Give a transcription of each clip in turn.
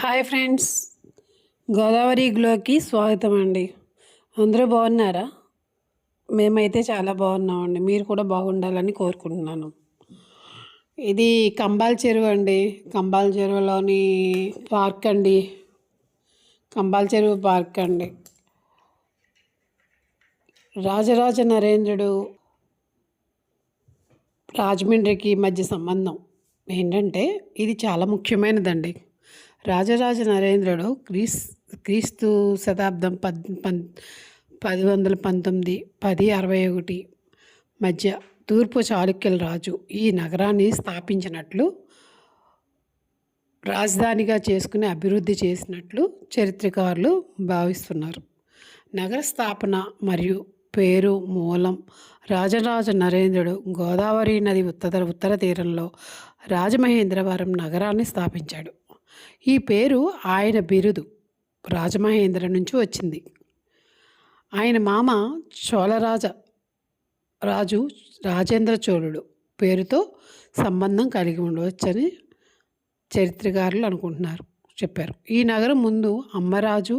Hi friends, Godavari గ్లోకి స్వాగతం అండి. అందరూ బాగున్నారా? మేమైతే చాలా బాగున్నామండి. మీరు కూడా బాగుండాలని కోరుకుంటున్నాను. ఇది కంబాల చెరువు అండి. కంబాల చెరువులోని పార్క్ అండి. కంబాల చెరువు పార్క్ అండి. రాజరాజ నరేంద్రుడు రాజమండ్రికి మధ్య సంబంధం ఏంటంటే ఇది చాలా ముఖ్యమైనదండి. రాజరాజ నరేంద్రుడు క్రీస్తు శతాబ్దం 1019 1061 మధ్య తూర్పు చాళుక్యుల రాజు ఈ నగరాన్ని స్థాపించినట్లు, రాజధానిగా చేసుకుని అభివృద్ధి చేసినట్లు చరిత్రకారులు భావిస్తున్నారు. నగర స్థాపన మరియు పేరు మూలం రాజరాజ నరేంద్రుడు గోదావరి నది ఉత్తర తీరంలో రాజమహేంద్రవరం నగరాన్ని స్థాపించాడు. ఈ పేరు ఆయన బిరుదు రాజమహేంద్ర నుంచి వచ్చింది. ఆయన మామ రాజు రాజేంద్ర చోళుడు పేరుతో సంబంధం కలిగి ఉండవచ్చని చరిత్రకారులు చెప్పారు. ఈ నగరం ముందు అమ్మరాజు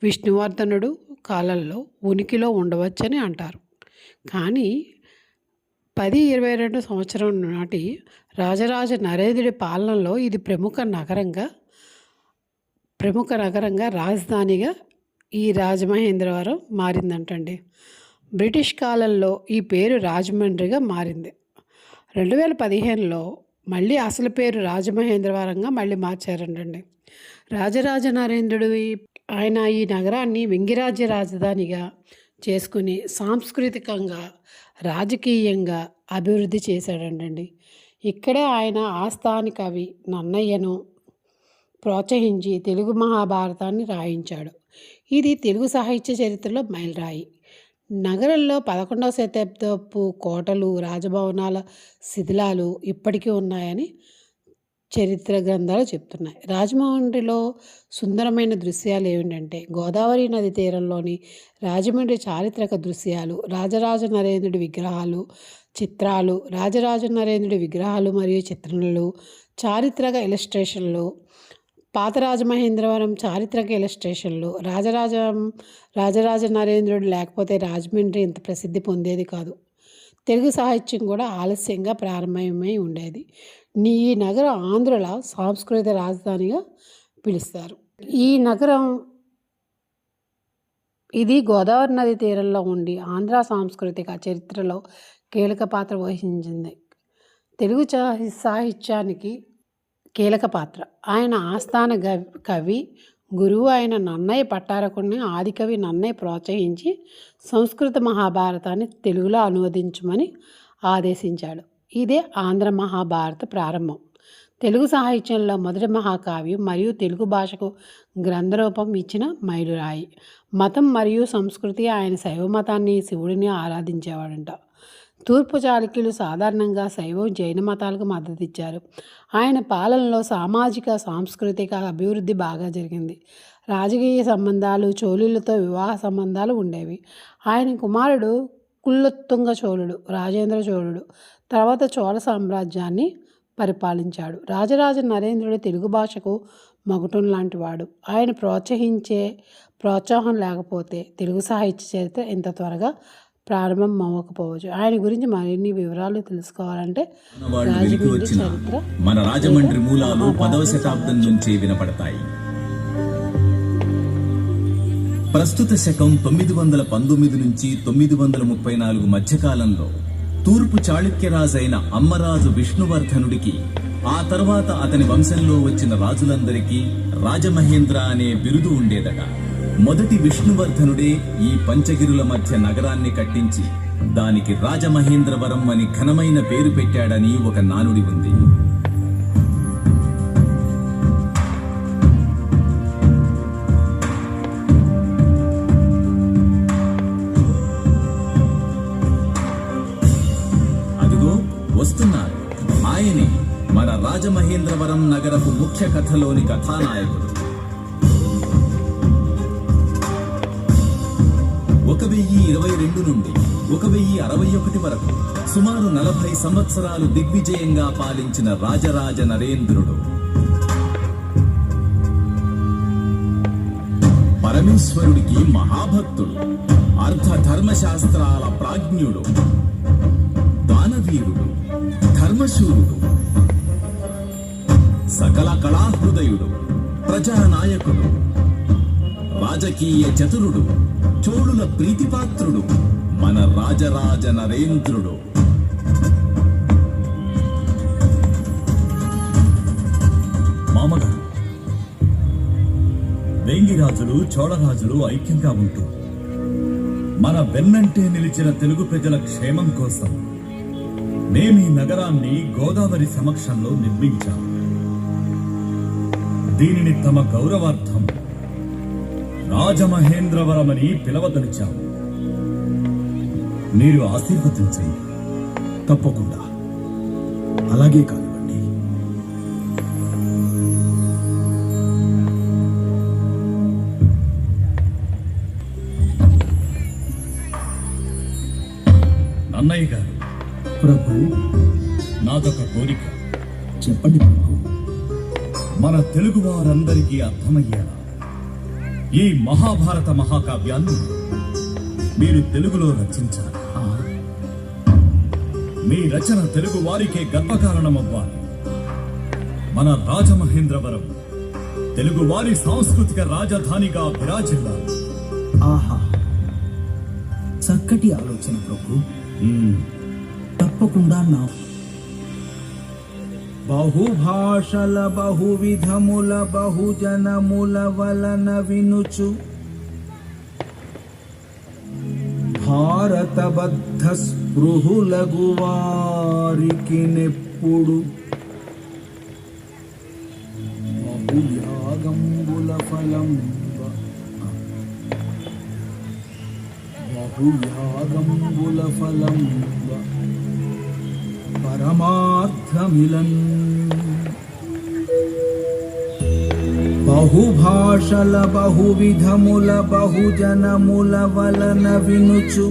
విష్ణువర్ధనుడు కాలంలో ఉనికిలో ఉండవచ్చని అంటారు. కానీ 1022 సంవత్సరం నాటి రాజరాజ నరేంద్రుడి పాలనలో ఇది ప్రముఖ నగరంగా రాజధానిగా ఈ రాజమహేంద్రవరం మారిందంటండి. బ్రిటిష్ కాలంలో ఈ పేరు రాజమండ్రిగా మారింది. 2015లో మళ్ళీ అసలు పేరు రాజమహేంద్రవరంగా మళ్ళీ మార్చారంటండి. రాజరాజ నరేంద్రుడు ఆయన ఈ నగరాన్ని వెంగిరాజ్య రాజధానిగా చేసుకుని సాంస్కృతికంగా రాజకీయంగా అభివృద్ధి చేశాడంటండి. ఇక్కడే ఆయన ఆస్థాన కవి నన్నయ్యను ప్రోత్సహించి తెలుగు మహాభారతాన్ని రాయించాడు. ఇది తెలుగు సాహిత్య చరిత్రలో మైలురాయి. నగరంలో 11వ శతాబ్దపు కోటలు, రాజభవనాల శిథిలాలు ఇప్పటికీ ఉన్నాయని చరిత్ర గ్రంథాలు చెప్తున్నాయి. రాజమండ్రిలో సుందరమైన దృశ్యాలు ఏమిటంటే గోదావరి నది తీరంలోని రాజమండ్రి చారిత్రక దృశ్యాలు, రాజరాజ నరేంద్రుడి చిత్రాలు, రాజరాజ నరేంద్రుడి విగ్రహాలు మరియు చిత్రణలు, చారిత్రక ఇలస్ట్రేషన్లు, పాత రాజమహేంద్రవరం చారిత్రక ఇలస్ట్రేషన్లు. రాజరాజ నరేంద్రుడు లేకపోతే రాజమండ్రి ఇంత ప్రసిద్ధి పొందేది కాదు. తెలుగు సాహిత్యం కూడా ఆలస్యంగా ప్రారంభమై ఉండేది. ఈ నగరం ఆంధ్రుల సాంస్కృతిక రాజధానిగా పిలుస్తారు. ఈ నగరం ఇది గోదావరి నది తీరంలో ఉండి ఆంధ్ర సాంస్కృతిక చరిత్రలో కీలక పాత్ర వహించింది. తెలుగు సాహిత్యానికి కీలక పాత్ర. ఆయన ఆస్థాన కవి, గురువు అయిన నన్నయ్య పట్టారకుడిని ఆదికవి నన్నయ్య ప్రోత్సహించి సంస్కృత మహాభారతాన్ని తెలుగులో అనువదించమని ఆదేశించాడు. ఇదే ఆంధ్ర మహాభారత ప్రారంభం. తెలుగు సాహిత్యంలో మొదటి మహాకావ్యం మరియు తెలుగు భాషకు గ్రంథరూపం ఇచ్చిన మైలురాయి. మతం మరియు సంస్కృతి. ఆయన శైవ మతాన్ని, శివుడిని ఆరాధించేవాడంట. తూర్పు చాళుక్యులు సాధారణంగా శైవం, జైన మతాలకు మద్దతిచ్చారు. ఆయన పాలనలో సామాజిక సాంస్కృతిక అభివృద్ధి బాగా జరిగింది. రాజకీయ సంబంధాలు, చోళులతో వివాహ సంబంధాలు ఉండేవి. ఆయన కుమారుడు కులోత్తుంగ చోళుడు, రాజేంద్ర చోళుడు తర్వాత చోళ సామ్రాజ్యాన్ని పరిపాలించాడు. రాజరాజ నరేంద్రుడు తెలుగు భాషకు మగుటం లాంటి వాడు. ఆయన ప్రోత్సాహం లేకపోతే తెలుగు సాహిత్య చరిత్ర ఇంత త్వరగా ప్రారంభం అవ్వకపోవచ్చు. ఆయన గురించి మరిన్ని వివరాలు తెలుసుకోవాలంటే రాజమండ్రి చరిత్ర, మన రాజమండ్రి మూలాలు 10వ శతాబ్దం నుంచే వినపడతాయి. ప్రస్తుత శకం 919 నుంచి 934 మధ్యకాలంలో తూర్పు చాళుక్యరాజైన అమ్మరాజు విష్ణువర్ధనుడికి, ఆ తర్వాత అతని వంశంలో వచ్చిన రాజులందరికీ రాజమహేంద్ర అనే బిరుదు ఉండేదట. మొదటి విష్ణువర్ధనుడే ఈ పంచగిరుల మధ్య నగరాన్ని కట్టించి దానికి రాజమహేంద్రవరం అని ఘనమైన పేరు పెట్టాడని ఒక నానుడి ఉంది. అదిగో వస్తున్నారు. ఆయనే మన రాజమహేంద్రవరం నగరపు ముఖ్య కథలోని కథానాయకుడు. 1022 నుండి 1061 వరకు సుమారు 40 సంవత్సరాలు దిగ్విజయంగా పాలించిన రాజరాజ నరేంద్రుడు పరమేశ్వరుడికి మహాభక్తుడు, అర్థ ధర్మశాస్త్రాల ప్రాజ్ఞుడు, దానవీరుడు, ధర్మశూరుడు, సకల కళాహృదయుడు, ప్రజానాయకుడు, రాజకీయ చతురుడు, చోళుల ప్రీతిపాత్రుడు, మన రాజరాజ నరేంద్రుడు. మామగారు, వేంగిరాజులు చోళరాజులు ఐక్యంగా ఉంటూ మన వెన్నంటే నిలిచిన తెలుగు ప్రజల క్షేమం కోసం మేమీ నగరాన్ని గోదావరి సమక్షంలో నిర్మించాం. దీనిని తమ గౌరవార్థం రాజమహేంద్రవరమని పిలవదలిచాం. మీరు ఆశీర్వదించండి. తప్పకుండా. అలాగే కానివ్వండి. అన్నయ్య గారు, ప్రభు, నాదొక కోరిక. చెప్పండి ప్రభు. మన తెలుగు వారందరికీ అర్థమయ్యేలా ఈ మహాభారత మహాకావ్యాన్ని మీరు తెలుగులో రచించాలి. మీ రచన తెలుగు వారికే గర్వకారణమవ్వాలి. మన రాజమహేంద్రవరం తెలుగు వారి సాంస్కృతిక రాజధానిగా విరాజిల్లాలి. ఆహా, చక్కటి ఆలోచన ప్రభు. తప్పకుండా నా బహుభాషల బహువిధముల బహుజనముల వలన వినుచు భారతబద్ధ స్పృహులగు వారికి నెప్పుడు బహుయాగంబుల ఫలం బహుయాగంబుల ఫలం పరమార్థమిలన్ బహుభాషల బహువిధముల బహుజనముల వలన వినుచు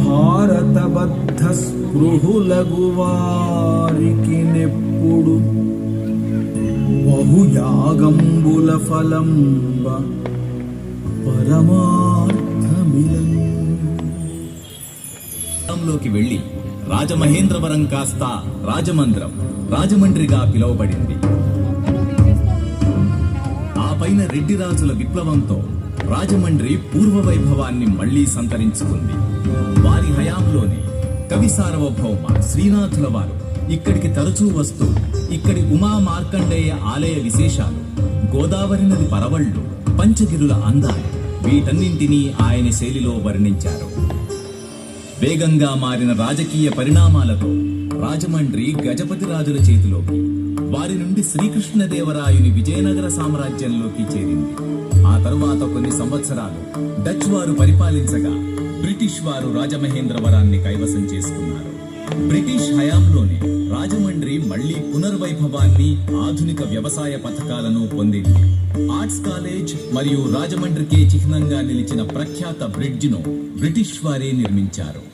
భారతబద్ధ స్పృహులగు వారికి నెప్పుడు బహుయాగంబుల ఫలంబ పరమార్థమిలన్. లోకి వెళ్లి రాజమహేంద్రవరం కాస్త రాజమండ్రిగా పిలువబడింది. ఆ పైన రెడ్డి రాజుల విప్లవంతో రాజమండ్రి పూర్వ వైభవాన్ని మళ్లీ సంతరించుకుంది. వారి హయాంలోనే కవి సార్వభౌమ శ్రీనాథుల వారు ఇక్కడికి తరచూ వస్తూ ఇక్కడి ఉమా మార్కండేయ ఆలయ విశేషాలు, గోదావరి నది పరవళ్లు, పంచగిరుల అందాలు వీటన్నింటినీ ఆయన శైలిలో వర్ణించారు. వేగంగా మారిన రాజకీయ పరిణామాలతో రాజమండ్రి గజపతి రాజుల చేతిలోకి, వారి నుండి శ్రీకృష్ణదేవరాయుని విజయనగర సామ్రాజ్యంలోకి చేరింది. ఆ తరువాత కొన్ని సంవత్సరాలు డచ్ వారు పరిపాలించగా బ్రిటిష్ వారు రాజమహేంద్రవరాన్ని కైవసం చేసుకున్నారు. బ్రిటిష్ హయాంలోనే రాజమండ్రి మళ్లీ పునర్వైభవాన్ని, ఆధునిక వ్యవసాయ పథకాలను పొందింది. ఆర్ట్స్ కాలేజ్ మరియు రాజమండ్రికే చిహ్నంగా నిలిచిన ప్రఖ్యాత బ్రిడ్జిను బ్రిటిష్ వారే నిర్మించారు.